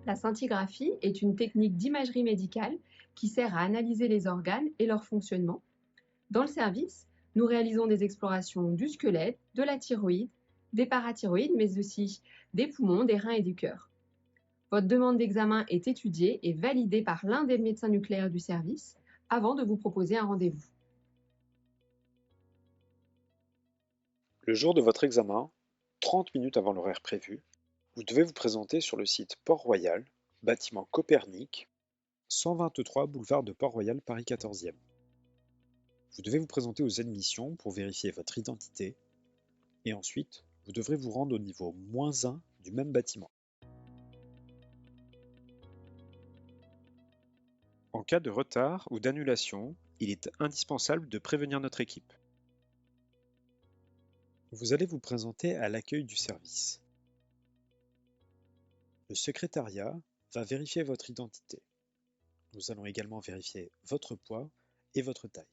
La scintigraphie est une technique d'imagerie médicale qui sert à analyser les organes et leur fonctionnement. Dans le service, nous réalisons des explorations du squelette, de la thyroïde, des parathyroïdes, mais aussi des poumons, des reins et du cœur. Votre demande d'examen est étudiée et validée par l'un des médecins nucléaires du service avant de vous proposer un rendez-vous. Le jour de votre examen, 30 minutes avant l'horaire prévu, vous devez vous présenter sur le site Port-Royal, bâtiment Copernic, 123 boulevard de Port-Royal, Paris 14e. Vous devez vous présenter aux admissions pour vérifier votre identité et ensuite, vous devrez vous rendre au niveau -1 du même bâtiment. En cas de retard ou d'annulation, il est indispensable de prévenir notre équipe. Vous allez vous présenter à l'accueil du service. Le secrétariat va vérifier votre identité. Nous allons également vérifier votre poids et votre taille.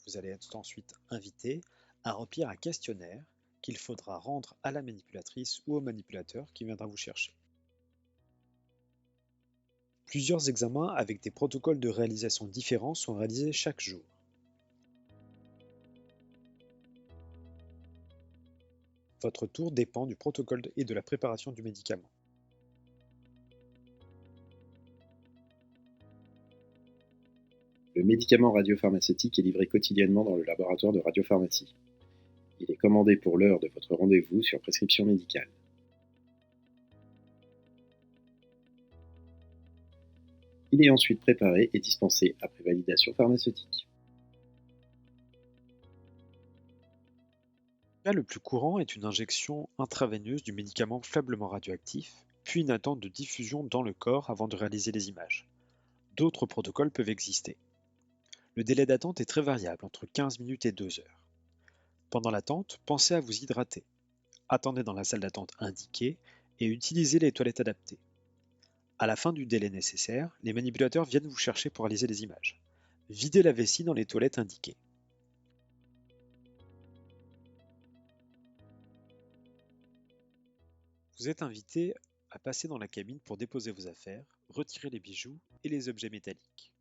Vous allez être ensuite invité à remplir un questionnaire qu'il faudra rendre à la manipulatrice ou au manipulateur qui viendra vous chercher. Plusieurs examens avec des protocoles de réalisation différents sont réalisés chaque jour. Votre tour dépend du protocole et de la préparation du médicament. Le médicament radiopharmaceutique est livré quotidiennement dans le laboratoire de radiopharmacie. Il est commandé pour l'heure de votre rendez-vous sur prescription médicale. Il est ensuite préparé et dispensé après validation pharmaceutique. Le cas le plus courant est une injection intraveineuse du médicament faiblement radioactif, puis une attente de diffusion dans le corps avant de réaliser les images. D'autres protocoles peuvent exister. Le délai d'attente est très variable, entre 15 minutes et 2 heures. Pendant l'attente, pensez à vous hydrater. Attendez dans la salle d'attente indiquée et utilisez les toilettes adaptées. À la fin du délai nécessaire, les manipulateurs viennent vous chercher pour réaliser les images. Videz la vessie dans les toilettes indiquées. Vous êtes invité à passer dans la cabine pour déposer vos affaires, retirer les bijoux et les objets métalliques.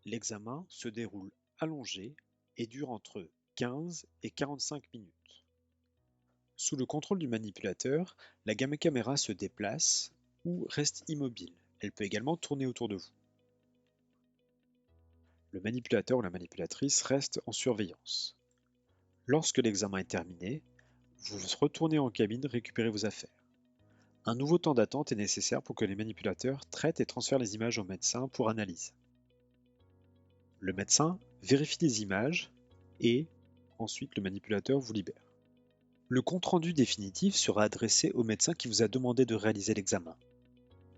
L'examen se déroule allongé et dure entre 15 et 45 minutes. Sous le contrôle du manipulateur, la gamme caméra se déplace ou reste immobile. Elle peut également tourner autour de vous. Le manipulateur ou la manipulatrice reste en surveillance. Lorsque l'examen est terminé, vous retournez en cabine récupérer vos affaires. Un nouveau temps d'attente est nécessaire pour que les manipulateurs traitent et transfèrent les images au médecin pour analyse. Le médecin vérifie les images et ensuite le manipulateur vous libère. Le compte-rendu définitif sera adressé au médecin qui vous a demandé de réaliser l'examen.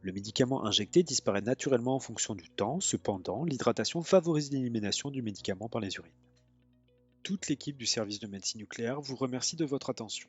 Le médicament injecté disparaît naturellement en fonction du temps, cependant, l'hydratation favorise l'élimination du médicament par les urines. Toute l'équipe du service de médecine nucléaire vous remercie de votre attention.